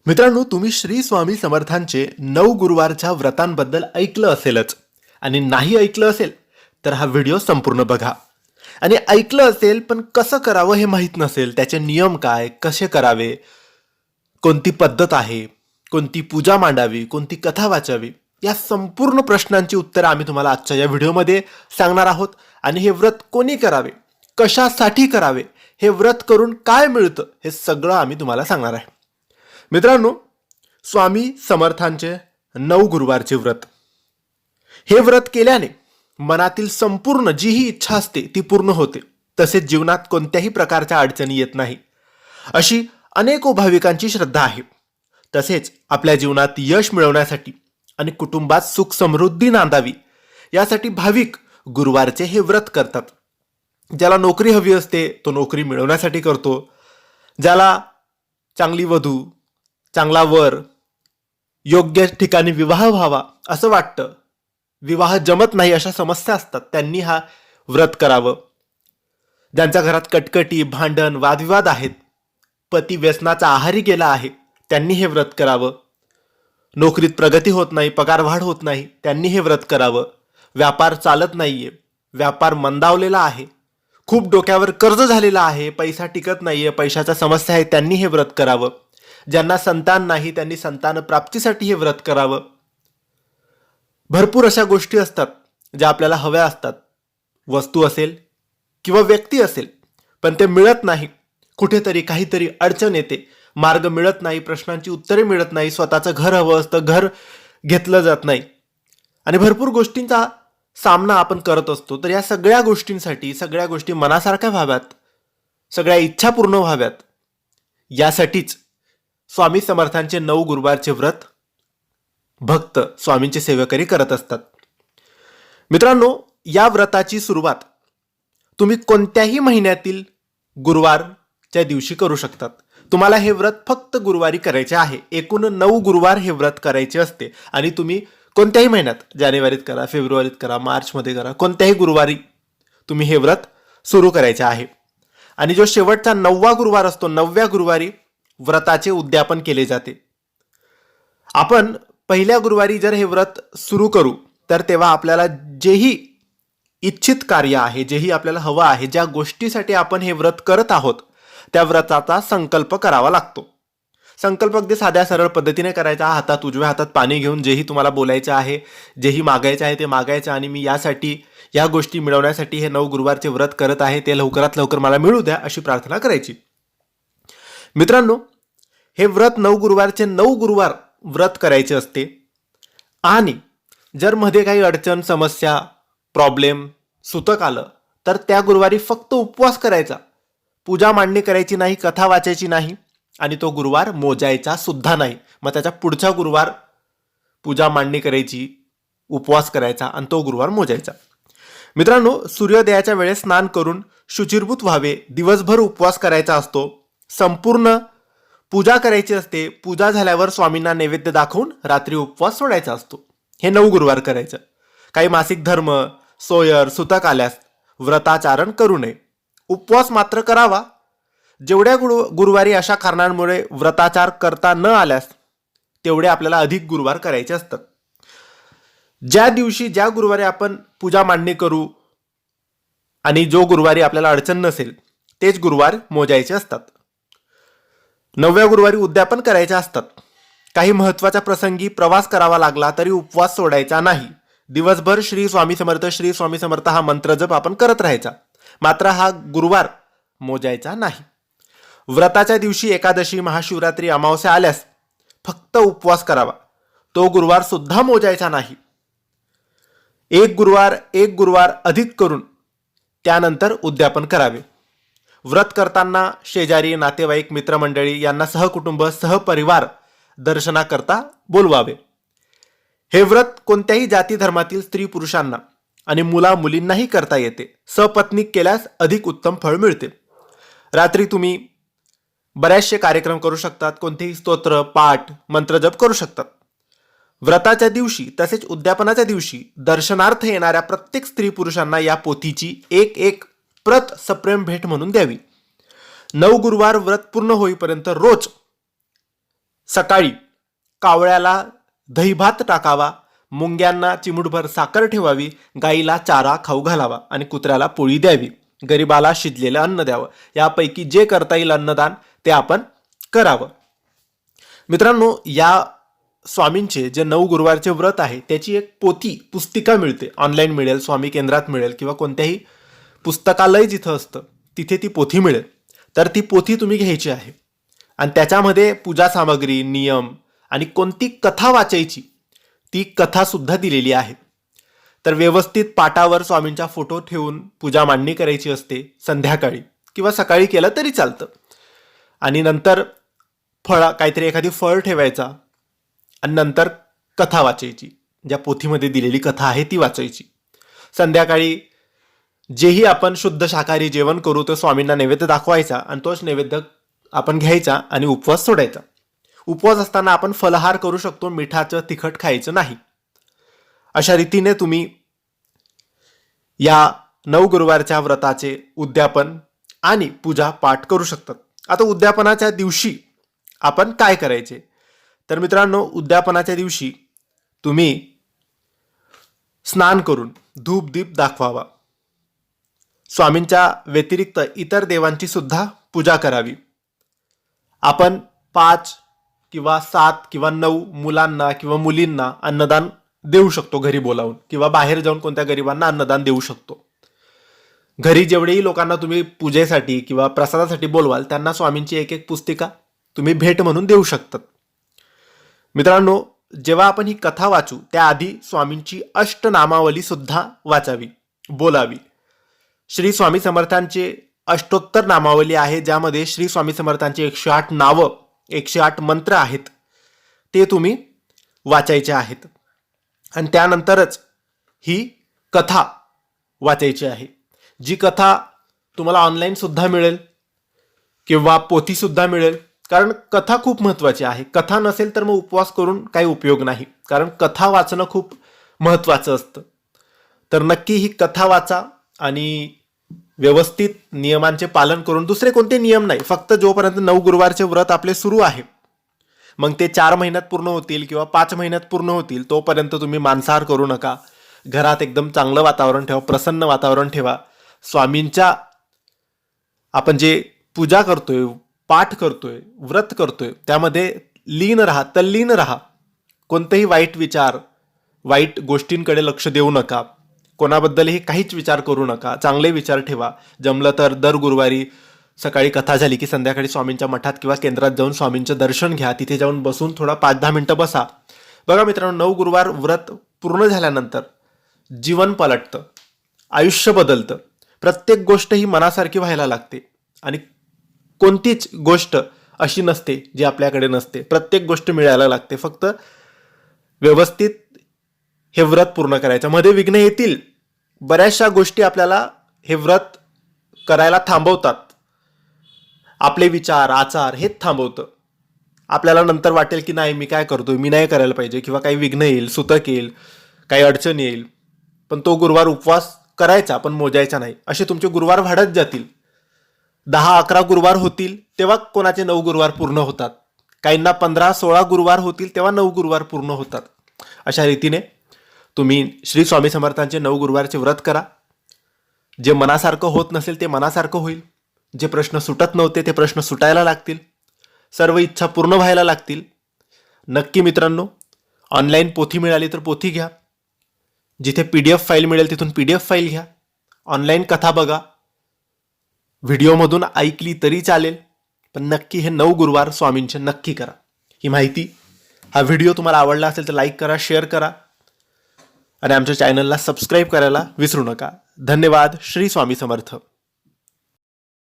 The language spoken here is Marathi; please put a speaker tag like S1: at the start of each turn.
S1: मित्रांनो, तुम्ही श्री स्वामी समर्थांचे 9 गुरुवारच्या व्रतांबद्दल ऐकलं असेलच आणि नाही ऐकलं असेल तर हा व्हिडिओ संपूर्ण बघा. आणि ऐकलं असेल पण कसं करावं हे माहीत नसेल, त्याचे नियम काय, कसे करावे, कोणती पद्धत आहे, कोणती पूजा मांडावी, कोणती कथा वाचावी, या संपूर्ण प्रश्नांची उत्तरं आम्ही तुम्हाला आजच्या या व्हिडिओमध्ये सांगणार आहोत. आणि हे व्रत कोणी करावे, कशासाठी करावे, हे व्रत करून काय मिळतं, हे सगळं आम्ही तुम्हाला सांगणार आहे. मित्रांनो, स्वामी समर्थांचे 9 गुरुवारचे व्रत, हे व्रत केल्याने मनातील संपूर्ण जीही इच्छा असते ती पूर्ण होते. तसेच जीवनात कोणत्याही प्रकारच्या अडचणी येत नाही, अशी अनेको भाविकांची श्रद्धा आहे. तसेच आपल्या जीवनात यश मिळवण्यासाठी आणि कुटुंबात सुख समृद्धी नांदावी यासाठी भाविक गुरुवारचे हे व्रत करतात. ज्याला नोकरी हवी असते तो नोकरी मिळवण्यासाठी करतो. ज्याला चांगली वधू, चांगला वर, योग्य ठिकाणी विवाह व्हावा असं वाटतं, विवाह जमत नाही अशा समस्या असतात, त्यांनी हा व्रत करावं. ज्यांच्या घरात कटकटी, भांडण, वादविवाद आहेत, पती व्यसनाचा आहारी गेला आहे, त्यांनी हे व्रत करावं. नोकरीत प्रगती होत नाही, पगारवाढ होत नाही, त्यांनी हे व्रत करावं. व्यापार चालत नाहीये, व्यापार मंदावलेला आहे, खूप डोक्यावर कर्ज झालेला आहे, पैसा टिकत नाहीये, पैशाच्या समस्या आहे, त्यांनी हे व्रत करावं. ज्यांना संतान नाही त्यांनी संतान प्राप्तीसाठी हे व्रत करावं. भरपूर अशा गोष्टी असतात ज्या आपल्याला हव्या असतात, वस्तू असेल किंवा व्यक्ती असेल, पण ते मिळत नाही. कुठेतरी काहीतरी अडचण येते, मार्ग मिळत नाही, प्रश्नांची उत्तरे मिळत नाही, स्वतःचं घर हवं असतं, घर घेतलं जात नाही, आणि भरपूर गोष्टींचा सामना आपण करत असतो. तर या सगळ्या गोष्टींसाठी, सगळ्या गोष्टी मनासारख्या व्हाव्यात, सगळ्या इच्छा पूर्ण व्हाव्यात, यासाठीच स्वामी समर्थांचे 9 गुरुवारचे व्रत भक्त स्वामींचे सेवेकरी करत असतात. मित्रांनो, या व्रताची सुरुवात तुम्ही कोणत्याही महिन्यातील गुरुवारच्या दिवशी करू शकतात. तुम्हाला हे व्रत फक्त गुरुवारी करायचे आहे. एकूण 9 गुरुवार हे व्रत करायचे असते आणि तुम्ही कोणत्याही महिन्यात, जानेवारीत करा, फेब्रुवारीत करा, मार्चमध्ये करा, कोणत्याही गुरुवारी तुम्ही हे व्रत सुरू करायचे आहे. आणि जो शेवटचा 9वा गुरुवार असतो, 9व्या गुरुवारी व्रताचे उद्यापन केले जाते. आपण पहिल्या गुरुवारी जर हे व्रत सुरू करू तर तेव्हा आपल्याला जेही इच्छित कार्य आहे, जेही आपल्याला हवं आहे, ज्या गोष्टीसाठी आपण हे व्रत करत आहोत, त्या व्रताचा संकल्प करावा लागतो. संकल्प अगदी साध्या सरळ पद्धतीने करायचा. हातात, उजव्या हातात पाणी घेऊन जेही तुम्हाला बोलायचं आहे, जेही मागायचं आहे ते मागायचं, आणि मी यासाठी, या गोष्टी मिळवण्यासाठी हे 9 गुरुवारचे व्रत करत आहे, ते लवकरात लवकर मला मिळू द्या, अशी प्रार्थना करायची. मित्रांनो, हे व्रत 9 गुरुवारचे 9 गुरुवार व्रत करायचे असते. आणि जर मध्ये काही अडचण, समस्या, प्रॉब्लेम, सुतक आलं तर त्या गुरुवारी फक्त उपवास करायचा, पूजा मांडणी करायची नाही, कथा वाचायची नाही, आणि तो गुरुवार मोजायचा सुद्धा नाही. मग त्याच्या पुढचा गुरुवार पूजा मांडणी करायची, उपवास करायचा, आणि तो गुरुवार मोजायचा. मित्रांनो, सूर्योदयाच्या वेळेस स्नान करून शुचिर्भूत व्हावे, दिवसभर उपवास करायचा असतो, संपूर्ण पूजा करायची असते. पूजा झाल्यावर स्वामींना नैवेद्य दाखवून रात्री उपवास सोडायचा असतो. हे 9 गुरुवार करायचं. काही मासिक धर्म, सोयर, सुतक आल्यास व्रताचारण करू नये. उपवास मात्र करावा. जेवढ्या गुरुवारी अशा कारणांमुळे व्रताचार करता न आल्यास तेवढे आपल्याला अधिक गुरुवार करायचे असतात. ज्या दिवशी, ज्या गुरुवारी आपण पूजा मांडणी करू आणि जो गुरुवारी आपल्याला अडचण नसेल तेच गुरुवार मोजायचे असतात. 9व्या गुरुवारी उद्यापन करायचे असतात. काही महत्वाच्या प्रसंगी प्रवास करावा लागला तरी उपवास सोडायचा नाही. दिवसभर श्री स्वामी समर्थ, श्री स्वामी समर्थ हा मंत्र जप आपण करत राहायचा, मात्र हा गुरुवार मोजायचा नाही. व्रताच्या दिवशी एकादशी, महाशिवरात्री, अमावस्या आल्यास फक्त उपवास करावा, तो गुरुवार सुद्धा मोजायचा नाही. एक गुरुवार अधिक करून त्यानंतर उद्यापन करावे. व्रत करताना शेजारी, नातेवाईक, मित्रमंडळी यांना सहकुटुंब, सहपरिवार दर्शनाकरता बोलवावे. हे व्रत कोणत्याही जाती धर्मातील स्त्री पुरुषांना आणि मुला मुलींनाही करता येते. सपत्नीक केल्यास अधिक उत्तम फळ मिळते. रात्री तुम्ही बरेचसे कार्यक्रम करू शकतात, कोणतेही स्तोत्र, पाठ, मंत्रजप करू शकतात. व्रताच्या दिवशी तसेच उद्यापनाच्या दिवशी दर्शनार्थ येणाऱ्या प्रत्येक स्त्री पुरुषांना या पोथीची एक प्रत सप्रेम भेट म्हणून द्यावी. 9 गुरुवार व्रत पूर्ण होईपर्यंत रोज सकाळी कावळ्याला दहीभात टाकावा, मुंग्यांना चिमूटभर साखर ठेवावी, गाईला चारा खाऊ घालावा आणि कुत्र्याला पोळी द्यावी, गरिबाला शिजलेलं अन्न द्यावं. यापैकी जे करता येईल अन्नदान ते आपण करावं. मित्रांनो, या स्वामींचे जे 9 गुरुवारचे व्रत आहे त्याची एक पोथी पुस्तिका मिळते. ऑनलाईन मिळेल, स्वामी केंद्रात मिळेल किंवा कोणत्याही पुस्तकालय जिथं असतं तिथे ती पोथी मिळेल. तर ती पोथी तुम्ही घ्यायची आहे आणि त्याच्यामध्ये पूजा सामग्री, नियम आणि कोणती कथा वाचायची ती कथा सुद्धा दिलेली आहे. तर व्यवस्थित पाटावर स्वामींचा फोटो ठेवून पूजा मांडणी करायची असते. संध्याकाळी किंवा सकाळी केलं तरी चालतं. आणि नंतर काहीतरी एखादी फळ ठेवायचा आणि नंतर कथा वाचायची. ज्या पोथीमध्ये दिलेली कथा आहे ती वाचायची. संध्याकाळी जेही आपण शुद्ध शाकाहारी जेवण करू तो स्वामींना नैवेद्य दाखवायचा आणि तोच नैवेद्य आपण घ्यायचा आणि उपवास सोडायचा. उपवास असताना आपण फलाहार करू शकतो, मिठाचं तिखट खायचं नाही. अशा रीतीने तुम्ही या 9 गुरुवारच्या व्रताचे उद्यापन आणि पूजा पाठ करू शकतात. आता उद्यापनाच्या दिवशी आपण काय करायचे? तर मित्रांनो, उद्यापनाच्या दिवशी तुम्ही स्नान करून धूप दीप दाखवावा. स्वामींच्या व्यतिरिक्त इतर देवांची सुद्धा पूजा करावी. आपण 5 किंवा 7 किंवा 9 मुलांना किंवा मुलींना अन्नदान देऊ शकतो घरी बोलावून, किंवा बाहेर जाऊन कोणत्या गरिबांना अन्नदान देऊ शकतो. घरी जेवढेही लोकांना तुम्ही पूजेसाठी किंवा प्रसादासाठी बोलवाल त्यांना स्वामींची एक एक पुस्तिका तुम्ही भेट म्हणून देऊ शकतात. मित्रांनो, जेव्हा आपण ही कथा वाचू त्याआधी स्वामींची अष्टनामावली सुद्धा वाचावी, बोलावी. श्री स्वामी समर्थांचे अष्टोत्तर नामावली आहे, ज्यामध्ये श्री स्वामी समर्थांचे 108 नावं, 108 मंत्र आहेत, ते तुम्ही वाचायचे आहेत. आणि त्यानंतरच ही कथा वाचायची आहे. जी कथा तुम्हाला ऑनलाईन सुद्धा मिळेल किंवा पोथी सुद्धा मिळेल. कारण कथा खूप महत्त्वाची आहे. कथा नसेल तर मग उपवास करून काही उपयोग नाही, कारण कथा वाचणं खूप महत्त्वाचं असतं. तर नक्की ही कथा वाचा आणि व्यवस्थित नियमांचे पालन करून, दुसरे कोणते नियम नाही, फक्त जोपर्यंत 9 गुरुवारचे व्रत आपले सुरू आहे, मग ते 4 महिन्यात पूर्ण होतील किंवा 5 महिन्यात पूर्ण होतील तोपर्यंत तुम्ही मांसाहार करू नका. घरात एकदम चांगलं वातावरण ठेवा, प्रसन्न वातावरण ठेवा. स्वामींच्या आपण जे पूजा करतोय, पाठ करतोय, व्रत करतोय त्यामध्ये लीन राहा, तल्लीन राहा. कोणतेही वाईट विचार, वाईट गोष्टींकडे लक्ष देऊ नका. कोणाबद्दलही काहीच विचार करू नका. चांगले विचार ठेवा. जमलं तर दर गुरुवारी सकाळी कथा झाली की संध्याकाळी स्वामींच्या मठात किंवा केंद्रात जाऊन स्वामींचं दर्शन घ्या. तिथे जाऊन बसून थोडा 5-10 मिनिटं बसा. बघा मित्रांनो, 9 गुरुवार व्रत पूर्ण झाल्यानंतर जीवन पलटतं, आयुष्य बदलतं. प्रत्येक गोष्ट ही मनासारखी व्हायला लागते आणि कोणतीच गोष्ट अशी नसते जी आपल्याकडे नसते. प्रत्येक गोष्ट मिळायला लागते. फक्त व्यवस्थित हे व्रत पूर्ण करायचं. मध्ये विघ्न येतील, बऱ्याचशा गोष्टी आपल्याला हे व्रत करायला थांबवतात. आपले विचार, आचार हेच थांबवतं. आपल्याला नंतर वाटेल की नाही, मी काय करतोय, मी नाही करायला पाहिजे, किंवा काही विघ्न येईल, सुतक येईल, काही अडचण येईल. पण तो गुरुवार उपवास करायचा पण मोजायचा नाही. असे तुमचे गुरुवार वाढत जातील. 10-11 गुरुवार होतील तेव्हा कोणाचे 9 गुरुवार पूर्ण होतात. काहींना 15-16 गुरुवार होतील तेव्हा 9 गुरुवार पूर्ण होतात. अशा रीतीने तुम्ही श्री स्वामी समर्थांचे 9 गुरुवारचे व्रत करा. जे मनासारखं होत नसेल ते मनासारखं होईल. जे प्रश्न सुटत नव्हते ते प्रश्न सुटायला लागतील. सर्व इच्छा पूर्ण व्हायला लागतील. नक्की मित्रांनो, ऑनलाईन पोथी मिळाली तर पोथी घ्या. जिथे PDF फाईल मिळेल तिथून PDF फाईल घ्या. ऑनलाईन कथा बघा. व्हिडिओमधून ऐकली तरी चालेल, पण नक्की हे 9 गुरुवार स्वामींचे नक्की करा. ही माहिती, हा व्हिडिओ तुम्हाला आवडला असेल तर लाईक करा, शेअर करा आणि आमच्या चॅनलला सबस्क्राईब करायला विसरू नका. धन्यवाद. श्री स्वामी समर्थ.